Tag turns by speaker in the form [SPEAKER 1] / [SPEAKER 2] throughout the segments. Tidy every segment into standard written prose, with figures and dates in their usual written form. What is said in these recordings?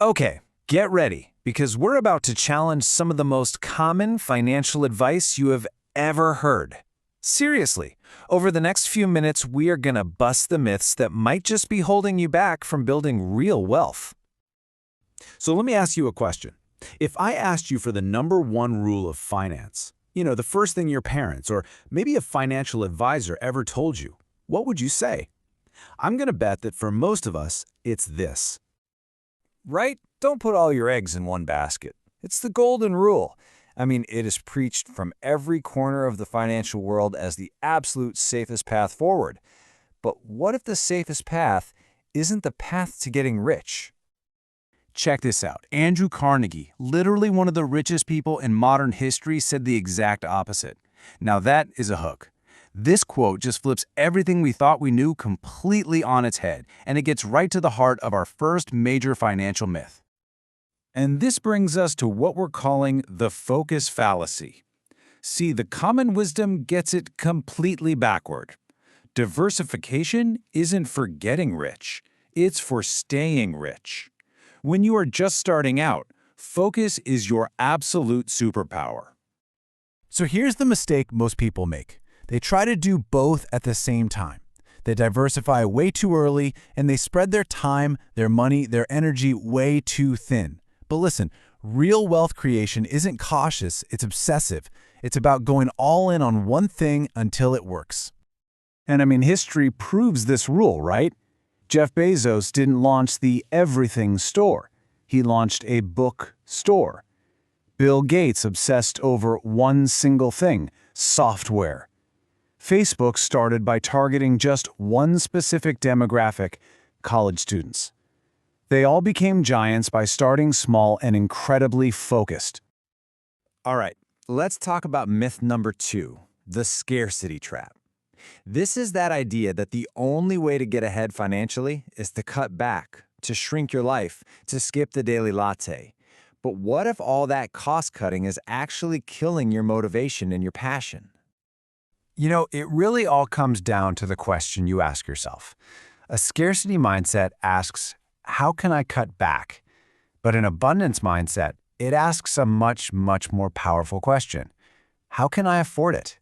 [SPEAKER 1] Okay, get ready, because we're about to challenge some of the most common financial advice you have ever heard. Seriously, over the next few minutes, we are going to bust the myths that might just be holding you back from building real wealth.
[SPEAKER 2] So let me ask you a question. If I asked you for the #1 rule of finance, the first thing your parents or maybe a financial advisor ever told you, what would you say? I'm going to bet that for most of us, it's this.
[SPEAKER 1] Right? Don't put all your eggs in one basket. It's the golden rule. It is preached from every corner of the financial world as the absolute safest path forward. But what if the safest path isn't the path to getting rich?
[SPEAKER 2] Check this out. Andrew Carnegie, literally one of the richest people in modern history, said the exact opposite. Now that is a hook. This quote just flips everything we thought we knew completely on its head, and it gets right to the heart of our first major financial myth. And this brings us to what we're calling the focus fallacy. See, the common wisdom gets it completely backward. Diversification isn't for getting rich, it's for staying rich. When you are just starting out, focus is your absolute superpower.
[SPEAKER 3] So here's the mistake most people make. They try to do both at the same time. They diversify way too early, and they spread their time, their money, their energy way too thin. But listen, real wealth creation isn't cautious, it's obsessive. It's about going all in on one thing until it works.
[SPEAKER 2] And history proves this rule, right? Jeff Bezos didn't launch the everything store. He launched a book store. Bill Gates obsessed over one single thing, software. Facebook started by targeting just one specific demographic, college students. They all became giants by starting small and incredibly focused.
[SPEAKER 1] All right, let's talk about myth number 2, the scarcity trap. This is that idea that the only way to get ahead financially is to cut back, to shrink your life, to skip the daily latte. But what if all that cost cutting is actually killing your motivation and your passion?
[SPEAKER 3] It really all comes down to the question you ask yourself. A scarcity mindset asks, how can I cut back? But an abundance mindset, it asks a much, much more powerful question. How can I afford it?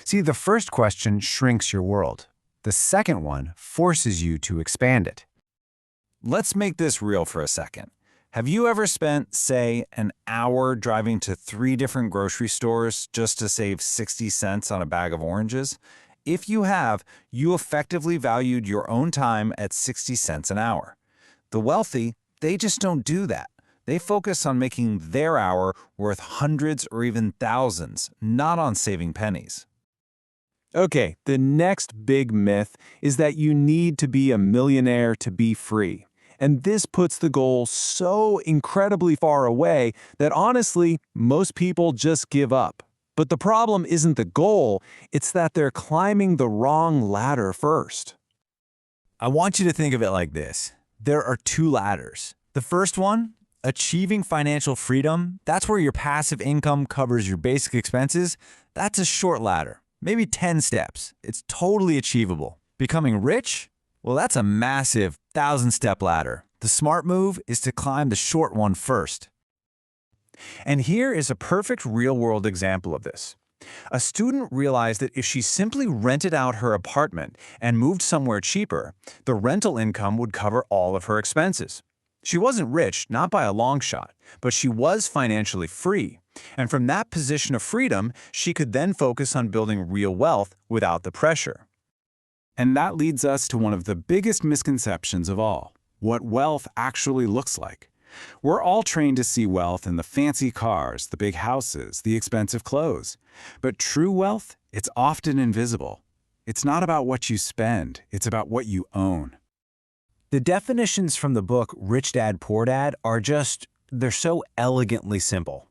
[SPEAKER 3] See, the first question shrinks your world. The second one forces you to expand it.
[SPEAKER 1] Let's make this real for a second. Have you ever spent, say, an hour driving to 3 different grocery stores just to save 60 cents on a bag of oranges? If you have, you effectively valued your own time at 60 cents an hour. The wealthy, they just don't do that. They focus on making their hour worth hundreds or even thousands, not on saving pennies.
[SPEAKER 2] Okay, the next big myth is that you need to be a millionaire to be free. And this puts the goal so incredibly far away that honestly, most people just give up. But the problem isn't the goal, it's that they're climbing the wrong ladder first.
[SPEAKER 3] I want you to think of it like this. There are 2 ladders. The first one, achieving financial freedom, that's where your passive income covers your basic expenses. That's a short ladder, maybe 10 steps. It's totally achievable. Becoming rich? Well, that's a massive 1,000-step ladder. The smart move is to climb the short one first.
[SPEAKER 2] And here is a perfect real-world example of this. A student realized that if she simply rented out her apartment and moved somewhere cheaper, the rental income would cover all of her expenses. She wasn't rich, not by a long shot, but she was financially free. And from that position of freedom, she could then focus on building real wealth without the pressure. And that leads us to one of the biggest misconceptions of all, what wealth actually looks like. We're all trained to see wealth in the fancy cars, the big houses, the expensive clothes. But true wealth, it's often invisible. It's not about what you spend, it's about what you own.
[SPEAKER 3] The definitions from the book Rich Dad, Poor Dad they're so elegantly simple.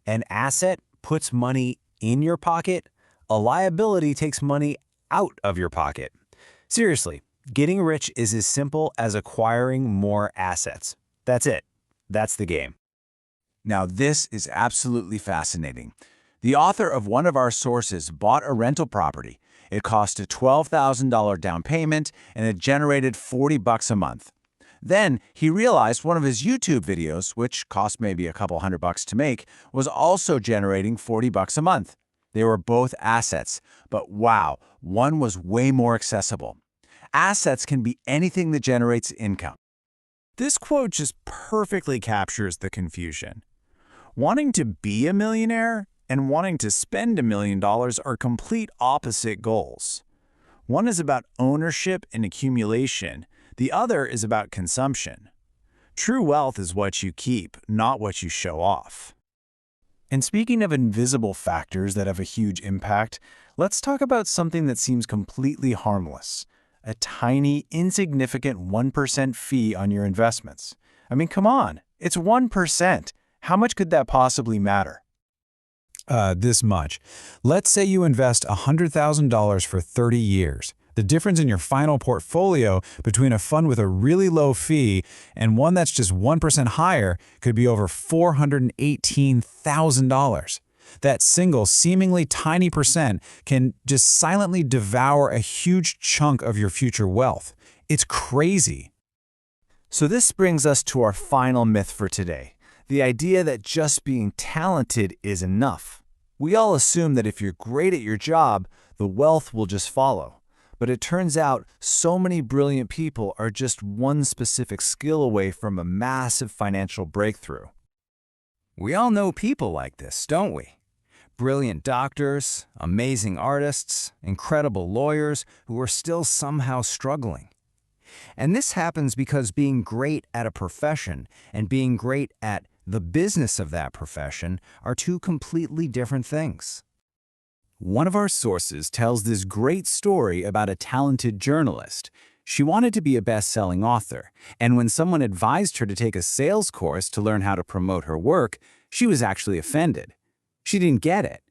[SPEAKER 3] An asset puts money in your pocket, a liability takes money out of your pocket. Seriously, getting rich is as simple as acquiring more assets. That's it. That's the game.
[SPEAKER 2] Now this is absolutely fascinating. The author of one of our sources bought a rental property. It cost a $12,000 down payment and it generated $40 a month. Then he realized one of his YouTube videos, which cost maybe a couple $100 to make, was also generating $40 a month. They were both assets, but wow, one was way more accessible. Assets can be anything that generates income.
[SPEAKER 3] This quote just perfectly captures the confusion. Wanting to be a millionaire and wanting to spend $1 million are complete opposite goals. One is about ownership and accumulation. The other is about consumption. True wealth is what you keep, not what you show off. And speaking of invisible factors that have a huge impact, let's talk about something that seems completely harmless. A tiny, insignificant 1% fee on your investments. I mean, come on, it's 1%. How much could that possibly matter?
[SPEAKER 2] This much. Let's say you invest $100,000 for 30 years. The difference in your final portfolio between a fund with a really low fee and one that's just 1% higher could be over $418,000. That single, seemingly tiny percent can just silently devour a huge chunk of your future wealth. It's crazy.
[SPEAKER 3] So this brings us to our final myth for today. The idea that just being talented is enough. We all assume that if you're great at your job, the wealth will just follow. But it turns out so many brilliant people are just one specific skill away from a massive financial breakthrough. We all know people like this, don't we? Brilliant doctors, amazing artists, incredible lawyers who are still somehow struggling. And this happens because being great at a profession and being great at the business of that profession are two completely different things. One of our sources tells this great story about a talented journalist. She wanted to be a best-selling author, and when someone advised her to take a sales course to learn how to promote her work, she was actually offended. She didn't get it.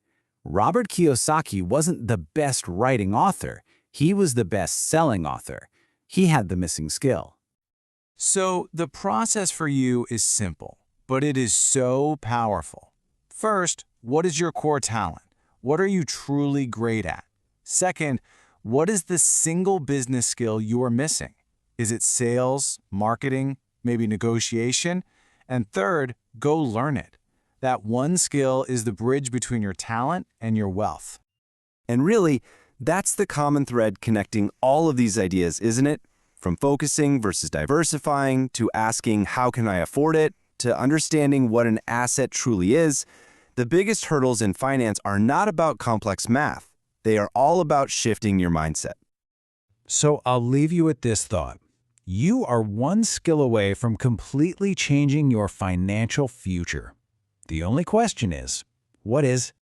[SPEAKER 3] Robert Kiyosaki wasn't the best writing author. He was the best-selling author. He had the missing skill. So the process for you is simple, but it is so powerful. First, what is your core talent? What are you truly great at? Second, what is the single business skill you are missing? Is it sales, marketing, maybe negotiation? And third, go learn it. That one skill is the bridge between your talent and your wealth.
[SPEAKER 4] And really, that's the common thread connecting all of these ideas, isn't it? From focusing versus diversifying, to asking, how can I afford it, to understanding what an asset truly is. The biggest hurdles in finance are not about complex math. They are all about shifting your mindset.
[SPEAKER 2] So I'll leave you with this thought. You are one skill away from completely changing your financial future. The only question is, what is